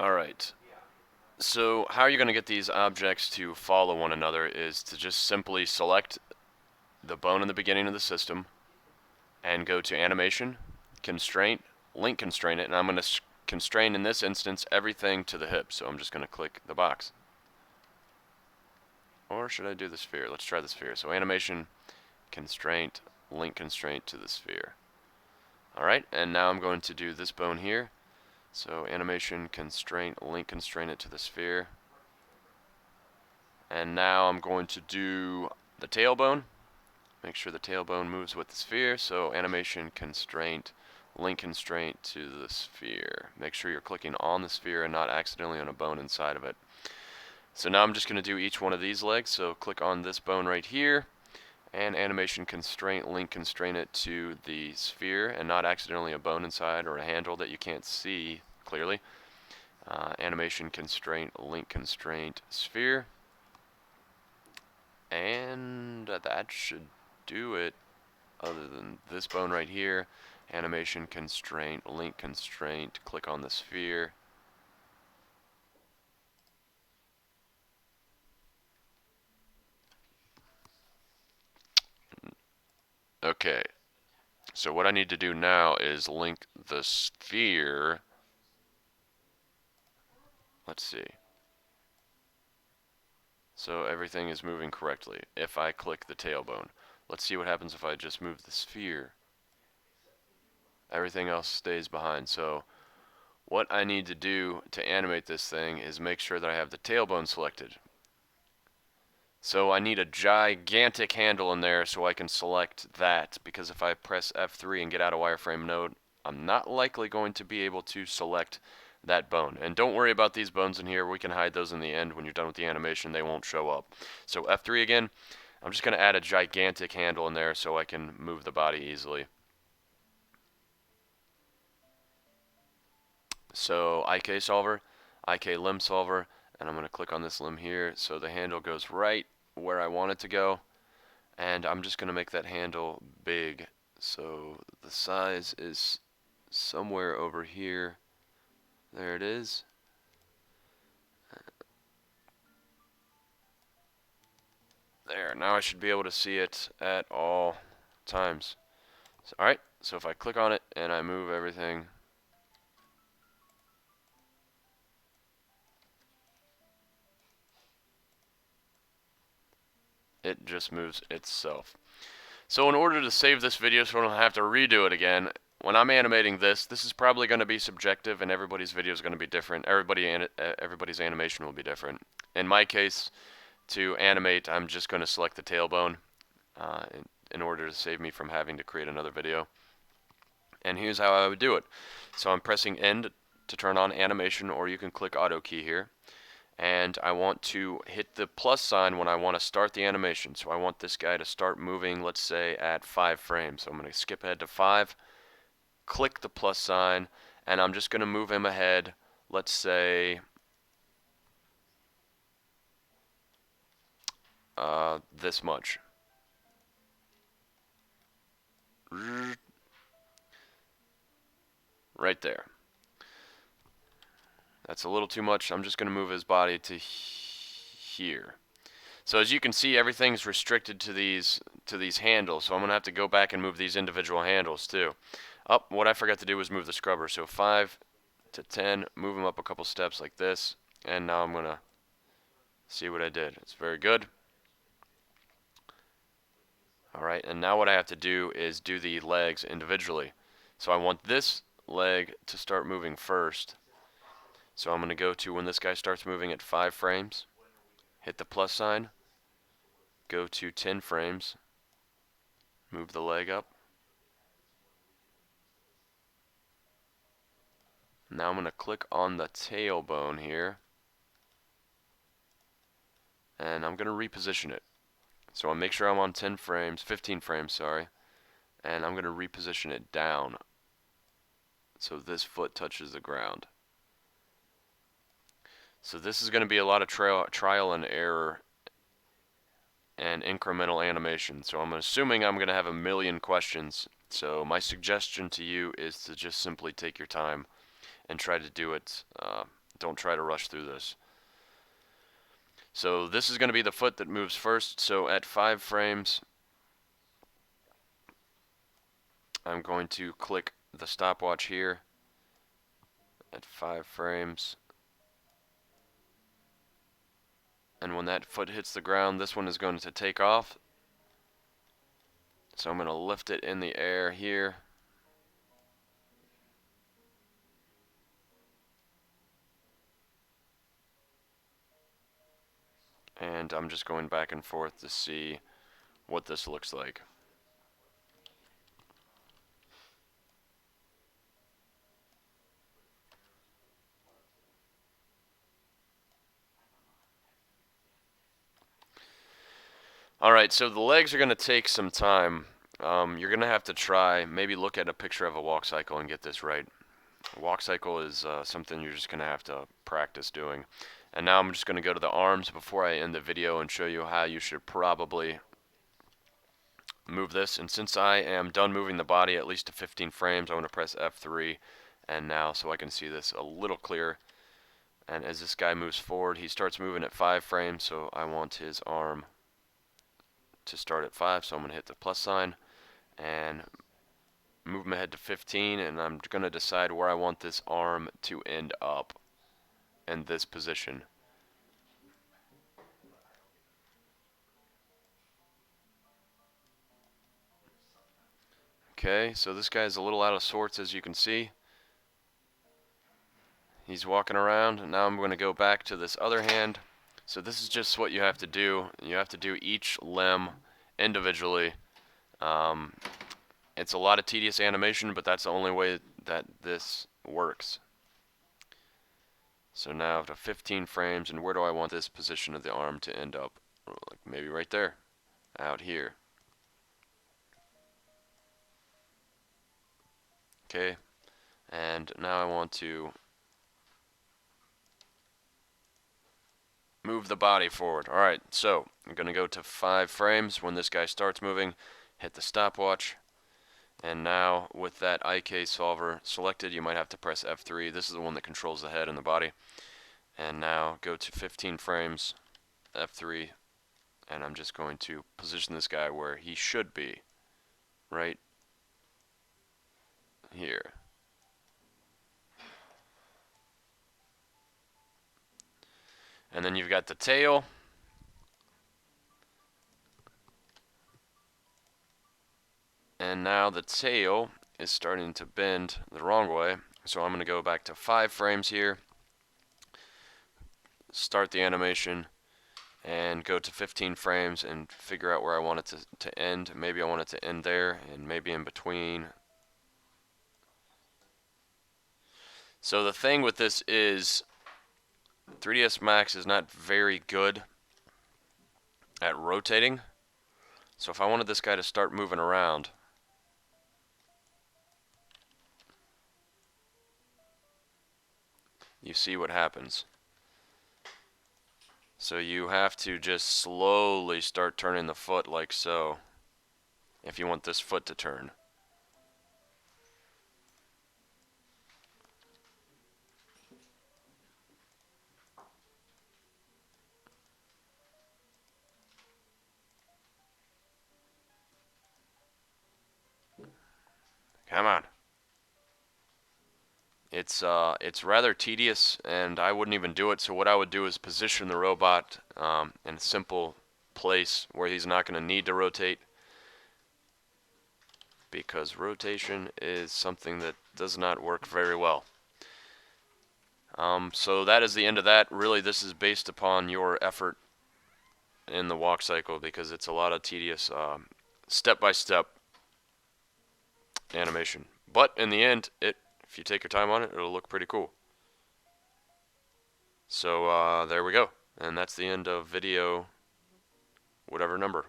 Alright, so how you're going to get these objects to follow one another is to just simply select the bone in the beginning of the system and go to animation, constraint, link constrain it, and I'm going to constrain in this instance everything to the hip, so I'm just going to click the box. Or should I do the sphere? Let's try the sphere. So animation, constraint, link constraint to the sphere. Alright, and now I'm going to do this bone here. So animation, constraint, link constraint it to the sphere. And now I'm going to do the tailbone. Make sure the tailbone moves with the sphere. So animation, constraint, link constraint to the sphere. Make sure you're clicking on the sphere and not accidentally on a bone inside of it. So now I'm just going to do each one of these legs. So click on this bone right here, and animation, constraint, link constraint it to the sphere and not accidentally a bone inside or a handle that you can't see clearly. Animation, constraint, link constraint, sphere. And that should do it, other than this bone right here. Animation, constraint, link constraint, click on the sphere. Okay, so what I need to do now is link the sphere. Let's see. So everything is moving correctly if I click the tailbone. Let's see what happens if I just move the sphere. Everything else stays behind. So what I need to do to animate this thing is make sure that I have the tailbone selected. So I need a gigantic handle in there so I can select that, because if I press F3 and get out of wireframe mode, I'm not likely going to be able to select that bone. And don't worry about these bones in here. We can hide those in the end. When you're done with the animation, they won't show up. So F3 again. I'm just going to add a gigantic handle in there so I can move the body easily. So IK solver, IK limb solver, and I'm going to click on this limb here so the handle goes right where I want it to go. And I'm just going to make that handle big. So the size is somewhere over here. There it is. There, now I should be able to see it at all times. So, alright, so if I click on it and I move everything, it just moves itself. So in order to save this video so I don't have to redo it again, when I'm animating this is probably going to be subjective and everybody's video is going to be different. Everybody's animation will be different. In my case, to animate, I'm just going to select the tailbone in order to save me from having to create another video. And here's how I would do it. So I'm pressing end to turn on animation, or you can click auto key here. And I want to hit the plus sign when I want to start the animation. So I want this guy to start moving, let's say at 5 frames. So I'm going to skip ahead to 5, click the plus sign, and I'm just going to move him ahead, let's say this much. Right there. That's a little too much. I'm just going to move his body to here. So as you can see, everything's restricted to these handles. So I'm going to have to go back and move these individual handles too. Oh, what I forgot to do was move the scrubber. So 5 to 10, move them up a couple steps like this. And now I'm going to see what I did. It's very good. Alright, and now what I have to do is do the legs individually. So I want this leg to start moving first. So I'm going to go to when this guy starts moving at 5 frames, hit the plus sign, go to 10 frames, move the leg up. Now I'm going to click on the tailbone here, and I'm going to reposition it. So I'll make sure I'm on 10 frames, 15 frames, sorry, and I'm going to reposition it down so this foot touches the ground. So this is going to be a lot of trial and error and incremental animation. So I'm assuming I'm going to have a million questions. So my suggestion to you is to just simply take your time and try to do it Don't try to rush through this. So this is going to be the foot that moves first. So at 5 frames, I'm going to click the stopwatch here at 5 frames. And when that foot hits the ground, this one is going to take off. So I'm going to lift it in the air here. And I'm just going back and forth to see what this looks like. Alright, so the legs are going to take some time. You're going to have to try, maybe look at a picture of a walk cycle and get this right. A walk cycle is something you're just going to have to practice doing. And now I'm just going to go to the arms before I end the video and show you how you should probably move this. And since I am done moving the body at least to 15 frames, I'm going to press F3 and now so I can see this a little clearer. And as this guy moves forward, he starts moving at 5 frames, so I want his arm to start at 5, so I'm going to hit the plus sign and move him ahead to 15, and I'm going to decide where I want this arm to end up in this position. Okay, so this guy's a little out of sorts, as you can see. He's walking around, and now I'm going to go back to this other hand. So this is just what you have to do. You have to do each limb individually. It's a lot of tedious animation, but that's the only way that this works. So now to 15 frames, and where do I want this position of the arm to end up? Like maybe right there, out here. Okay, and now I want to move the body forward. Alright, so I'm going to go to 5 frames when this guy starts moving, hit the stopwatch, and now with that IK solver selected, you might have to press F3. This is the one that controls the head and the body. And now go to 15 frames, F3, and I'm just going to position this guy where he should be, right here. And then you've got the tail. And now the tail is starting to bend the wrong way. So I'm going to go back to 5 frames here, start the animation, and go to 15 frames and figure out where I want it to end. Maybe I want it to end there, and maybe in between. So the thing with this is 3ds Max is not very good at rotating. So if I wanted this guy to start moving around, you see what happens. So you have to just slowly start turning the foot like so if you want this foot to turn. Come on. It's rather tedious, and I wouldn't even do it. So what I would do is position the robot in a simple place where he's not going to need to rotate, because rotation is something that does not work very well. So that is the end of that. Really, this is based upon your effort in the walk cycle, because it's a lot of tedious step-by-step animation. But in the end, if you take your time on it, it'll look pretty cool. So there we go. And that's the end of video whatever number.